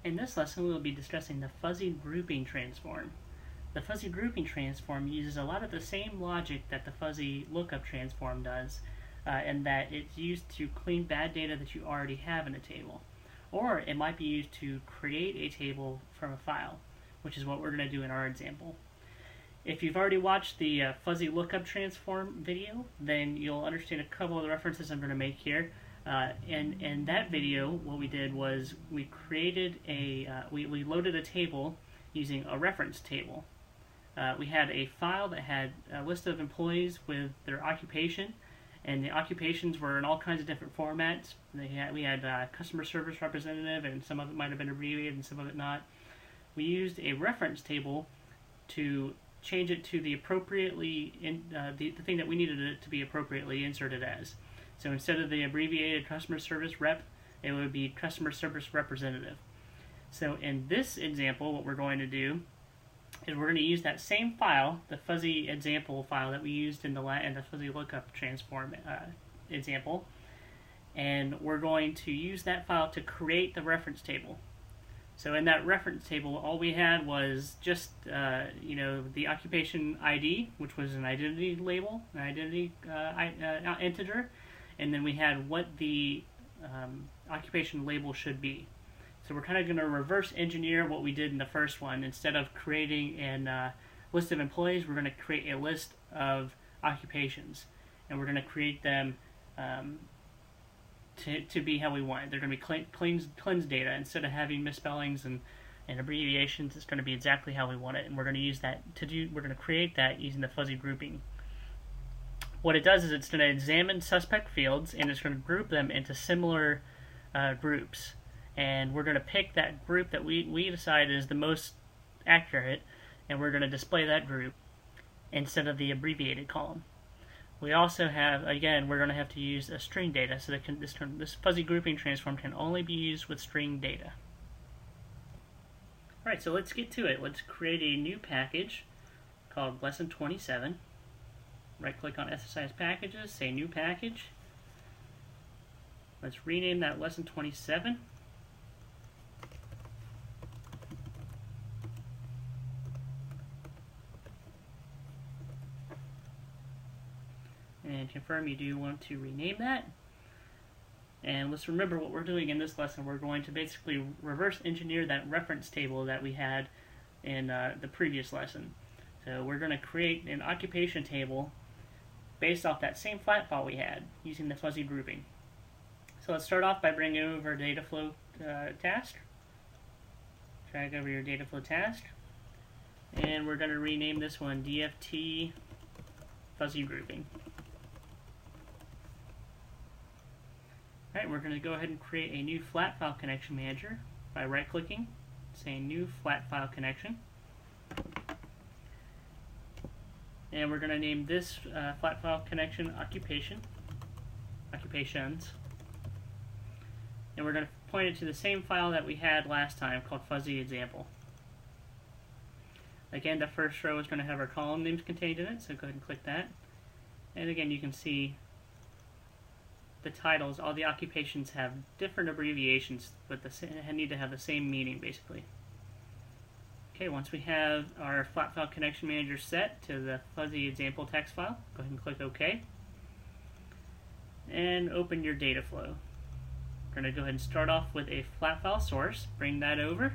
In this lesson, we will be discussing the fuzzy grouping transform. The fuzzy grouping transform uses a lot of the same logic that the fuzzy lookup transform does, in that it's used to clean bad data that you already have in a table. Or it might be used to create a table from a file, which is what we're going to do in our example. If you've already watched the fuzzy lookup transform video, then you'll understand a couple of the references I'm going to make here. In that video, what we did was we created we loaded a table using a reference table. We had a file that had a list of employees with their occupation, and the occupations were in all kinds of different formats. We had customer service representative, and some of it might have been abbreviated and some of it not. We used a reference table to change it to the the thing that we needed it to be appropriately inserted as. So instead of the abbreviated customer service rep, it would be customer service representative. So in this example, what we're going to do is we're going to use that same file, the fuzzy example file that we used in the fuzzy lookup transform example, and we're going to use that file to create the reference table. So in that reference table, all we had was just the occupation ID, which was an identity label, an identity integer, and then we had what the occupation label should be. So we're kind of going to reverse engineer what we did in the first one. Instead of creating a list of employees, we're going to create a list of occupations, and we're going to create them to be how we want it. They're going to be cleansed data. Instead of having misspellings and abbreviations, it's going to be exactly how we want it, and we're going to use that we're going to create that using the fuzzy grouping. What it does is it's going to examine suspect fields, and it's going to group them into similar groups. And we're going to pick that group that we decide is the most accurate, and we're going to display that group instead of the abbreviated column. We also have, again, we're going to have to use a string data, so that this fuzzy grouping transform can only be used with string data. Alright, so let's get to it. Let's create a new package called Lesson27. Right-click on SSIS Packages, say New Package. Let's rename that Lesson27. And confirm you do want to rename that. And let's remember what we're doing in this lesson. We're going to basically reverse engineer that reference table that we had in the previous lesson. So we're going to create an occupation table based off that same flat file we had using the fuzzy grouping. So let's start off by bringing over our data flow task. Drag over your data flow task. And we're going to rename this one DFT fuzzy grouping. Alright, we're going to go ahead and create a new flat file connection manager by right-clicking, saying New Flat File Connection. And we're going to name this flat file connection occupations. And we're going to point it to the same file that we had last time called fuzzy example. Again, the first row is going to have our column names contained in it, so go ahead and click that. And again, you can see the titles, all the occupations have different abbreviations, but need to have the same meaning, basically. Okay, once we have our flat file connection manager set to the fuzzy example text file, go ahead and click OK. And open your data flow. We're going to go ahead and start off with a flat file source, bring that over.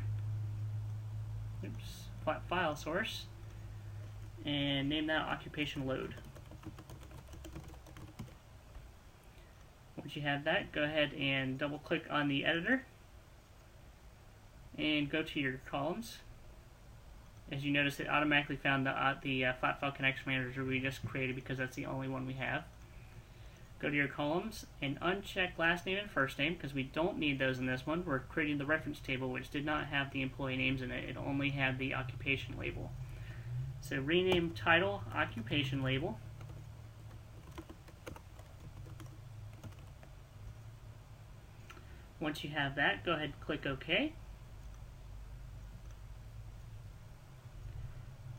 Oops, flat file source. And name that occupation load. Once you have that, go ahead and double click on the editor and go to your columns. As you notice, it automatically found the flat file connection manager we just created because that's the only one we have. Go to your columns and uncheck last name and first name because we don't need those in this one. We're creating the reference table which did not have the employee names in it. It only had the occupation label. So rename title occupation label. Once you have that, go ahead and click OK.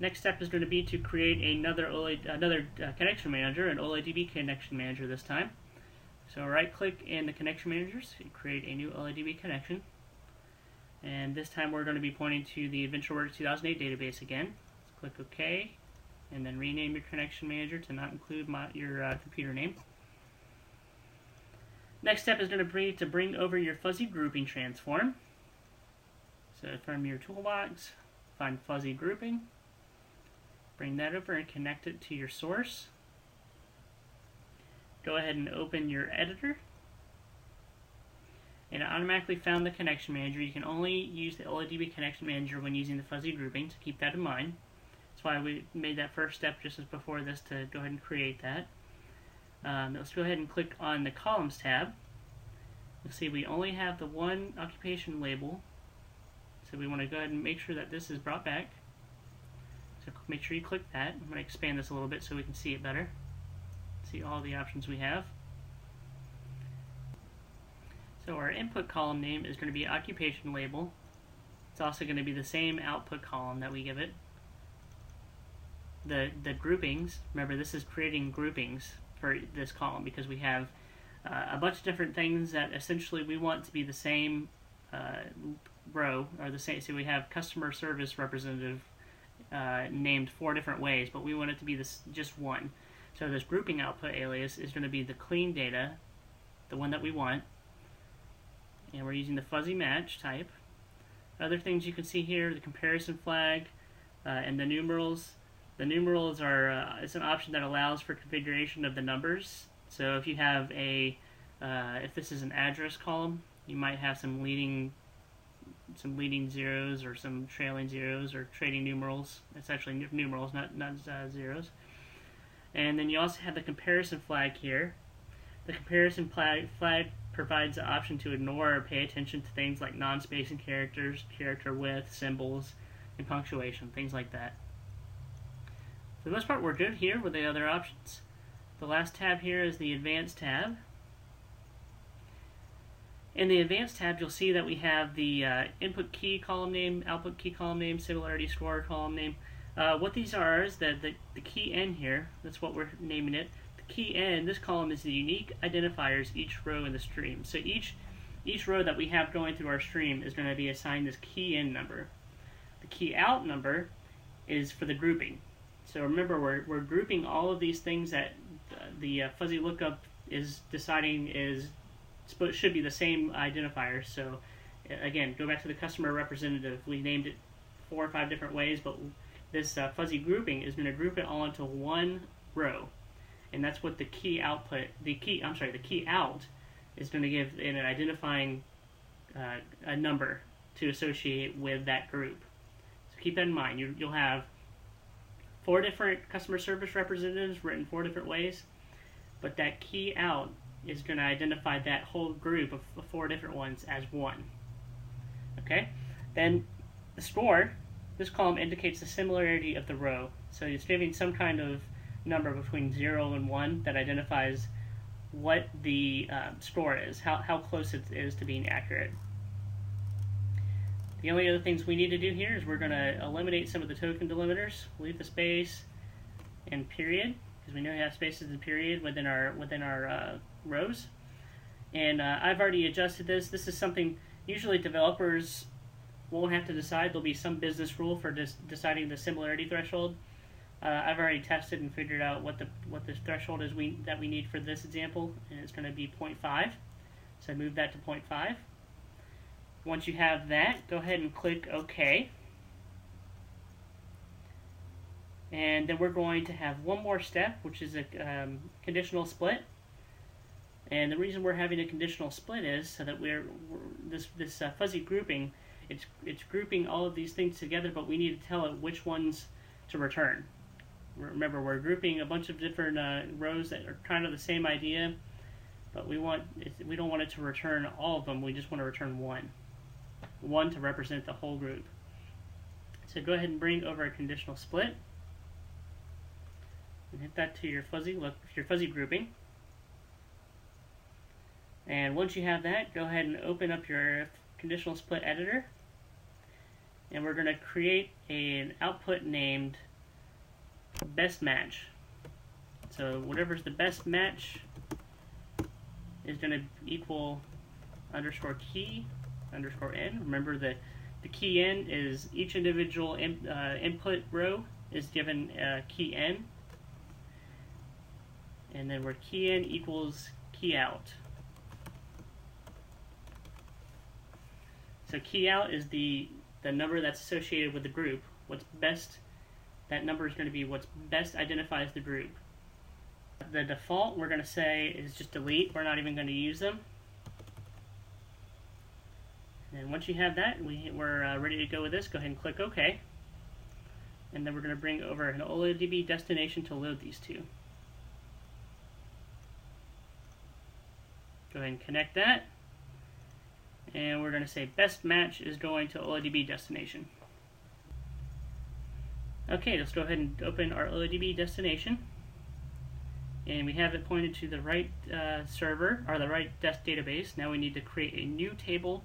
Next step is going to be to create another connection manager, an OLIDB connection manager this time. So right click in the connection managers and create a new OLIDB connection. And this time we're going to be pointing to the AdventureWorks 2008 database again. Let's click OK, and then rename your connection manager to not include your computer name. Next step is going to be to bring over your fuzzy grouping transform. So from your toolbox, find fuzzy grouping, bring that over and connect it to your source. Go ahead and open your editor. And it automatically found the connection manager. You can only use the OLEDB connection manager when using the fuzzy grouping, so keep that in mind. That's why we made that first step just as before this to go ahead and create that. Let's go ahead and click on the columns tab. You'll see we only have the one occupation label, so we want to go ahead and make sure that this is brought back. So make sure you click that. I'm going to expand this a little bit so we can see it better. See all the options we have. So our input column name is going to be occupation label. It's also going to be the same output column that we give it. The groupings, remember this is creating groupings for this column because we have a bunch of different things that essentially we want to be the same row, or the same. So we have customer service representative named 4 different ways, but we want it to be just one. So this grouping output alias is going to be the clean data, the one that we want. And we're using the fuzzy match type. Other things you can see here, the comparison flag and the numerals. The numerals are it's an option that allows for configuration of the numbers. So if you have if this is an address column, you might have some leading zeros or some trailing zeros or trading numerals. It's actually numerals, not zeros. And then you also have the comparison flag here. The comparison flag provides the option to ignore or pay attention to things like non-spacing characters, character width, symbols, and punctuation, things like that. For the most part, we're good here with the other options. The last tab here is the Advanced tab. In the Advanced tab, you'll see that we have the input key column name, output key column name, similarity score column name. What these are is that the key n here, that's what we're naming it. The key n, this column is the unique identifiers each row in the stream. So each row that we have going through our stream is going to be assigned this key in number. The key out number is for the grouping. So remember, we're grouping all of these things that the fuzzy lookup is deciding should be the same identifier. So again, go back to the customer representative. We named it 4 or 5 different ways, but this fuzzy grouping is going to group it all into one row, and that's what the key output, the key out is going to give an identifying a number to associate with that group. So keep that in mind. You'll have 4 different customer service representatives written 4 different ways, but that key out is going to identify that whole group of 4 different ones as one. Okay? Then the score, this column indicates the similarity of the row. So it's giving some kind of number between 0 and 1 that identifies what the score is, how close it is to being accurate. The only other things we need to do here is we're going to eliminate some of the token delimiters, leave the space and period, because we know we have spaces and period within our rows. And I've already adjusted this. This is something usually developers won't have to decide. There'll be some business rule for deciding the similarity threshold. I've already tested and figured out what the threshold is that we need for this example, and it's going to be 0.5. So move that to 0.5. Once you have that, go ahead and click OK. And then we're going to have one more step, which is a conditional split. And the reason we're having a conditional split is so that this fuzzy grouping, it's grouping all of these things together, but we need to tell it which ones to return. Remember, we're grouping a bunch of different rows that are kind of the same idea, but we don't want it to return all of them. We just want to return one to represent the whole group. So go ahead and bring over a conditional split and hit that to your fuzzy grouping. And once you have that, go ahead and open up your conditional split editor, and we're going to create an output named best match. So whatever's the best match is going to equal underscore key underscore n. Remember that the key n is each individual input row is given key n, and then where key in equals key out. So key out is the number that's associated with the group. What's best, that number is going to be what's best identifies the group. The default we're going to say is just delete. We're not even going to use them. And once you have that, we're ready to go with this. Go ahead and click OK. And then we're going to bring over an OLEDB destination to load these two. Go ahead and connect that. And we're going to say best match is going to OLEDB destination. Okay, let's go ahead and open our OLEDB destination. And we have it pointed to the right server, or the right database. Now we need to create a new table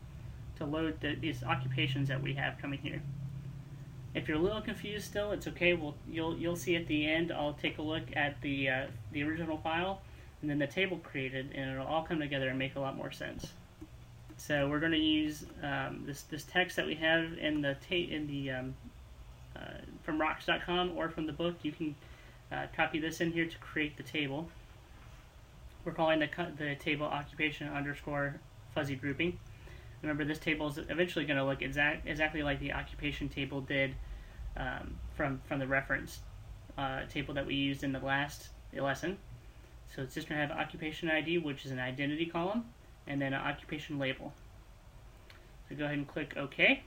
to load these occupations that we have coming here. If you're a little confused still, it's okay. You'll see at the end. I'll take a look at the original file and then the table created, and it'll all come together and make a lot more sense. So we're going to use this text that we have in from rocks.com or from the book. You can copy this in here to create the table. We're calling the table occupation underscore fuzzy grouping. Remember, this table is eventually going to look exactly like the occupation table did from the reference table that we used in the last lesson. So it's just going to have occupation ID, which is an identity column, and then an occupation label. So go ahead and click OK.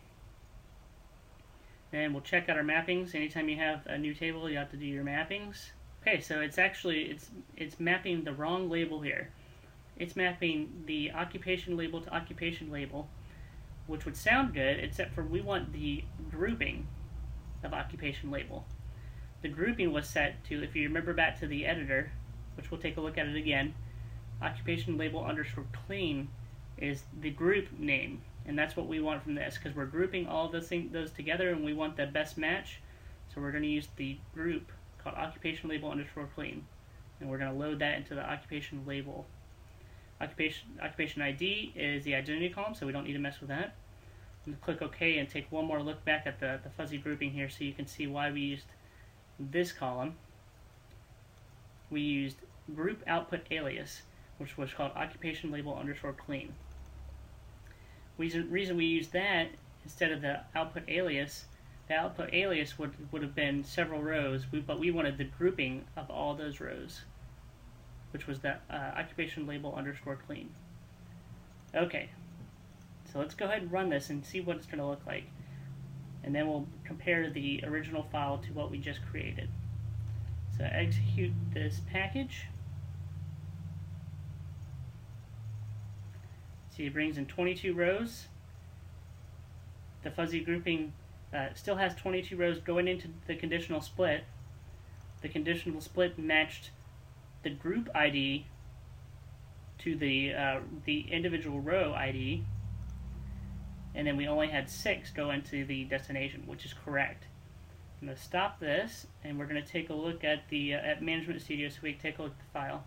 And we'll check out our mappings. Anytime you have a new table, you have to do your mappings. Okay, so it's mapping the wrong label here. It's mapping the occupation label to occupation label, which would sound good, except for we want the grouping of occupation label. The grouping was set to, if you remember back to the editor, which we'll take a look at it again, occupation label underscore clean is the group name, and that's what we want from this, because we're grouping all those together and we want the best match. So we're going to use the group called occupation label underscore clean, and we're going to load that into the occupation label. Occupation ID is the identity column, so we don't need to mess with that. And click OK and take one more look back at the fuzzy grouping here so you can see why we used this column. We used group output alias, which was called occupation label underscore clean. Reason we used that instead of the output alias would have been several rows, but we wanted the grouping of all those rows, which was the occupation label underscore clean. Okay, so let's go ahead and run this and see what it's going to look like, and then we'll compare the original file to what we just created. So execute this package. See, it brings in 22 rows. The fuzzy grouping still has 22 rows going into the conditional split. The conditional split matched the group ID to the individual row ID, and then we only had 6 go into the destination, which is correct. I'm going to stop this, and we're going to take a look at at Management Studio so we can take a look at the file.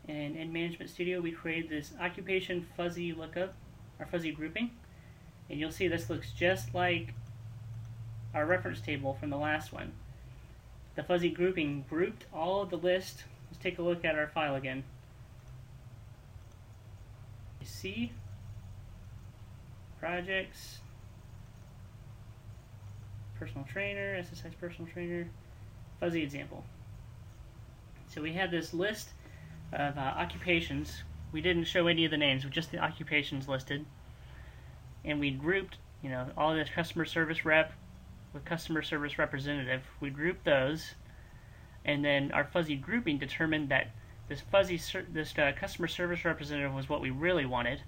And in Management Studio, we created this occupation fuzzy lookup, or fuzzy grouping, and you'll see this looks just like our reference table from the last one. The fuzzy grouping grouped all of the list. Let's take a look at our file again. You see, projects, personal trainer, SSI's personal trainer, fuzzy example. So we have this list of occupations. We didn't show any of the names, just the occupations listed, and we grouped, all this customer service rep with customer service representative. We grouped those, and then our fuzzy grouping determined that this customer service representative was what we really wanted,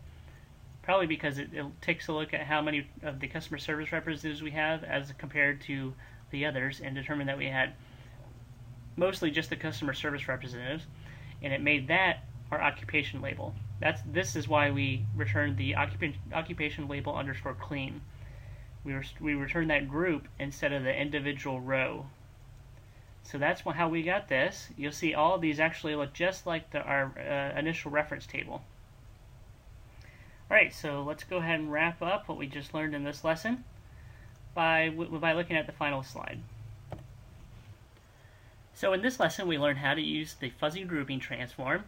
probably because it takes a look at how many of the customer service representatives we have as compared to the others, and determined that we had mostly just the customer service representatives, and it made that our occupation label. This is why we returned the occupation label underscore clean. We returned that group instead of the individual row. So that's how we got this. You'll see all of these actually look just like our initial reference table. Alright, so let's go ahead and wrap up what we just learned in this lesson by looking at the final slide. So in this lesson we learned how to use the fuzzy grouping transform.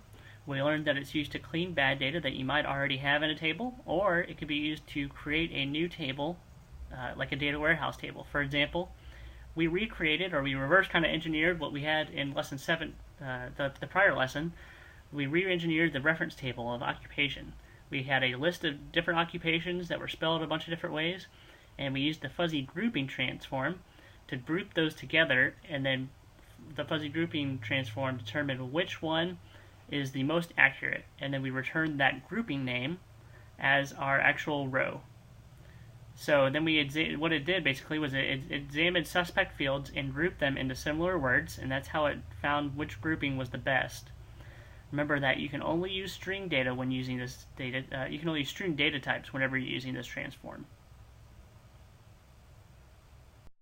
We learned that it's used to clean bad data that you might already have in a table, or it could be used to create a new table, like a data warehouse table. For example, we recreated, or we reverse kind of engineered what we had in Lesson 7, the prior lesson. We re-engineered the reference table of occupation. We had a list of different occupations that were spelled a bunch of different ways, and we used the fuzzy grouping transform to group those together, and then the fuzzy grouping transform determined which one is the most accurate, and then we returned that grouping name as our actual row. So then what it did basically was it examined suspect fields and grouped them into similar words, and that's how it found which grouping was the best. Remember that you can only use string data when using this data. You can only use string data types whenever you're using this transform.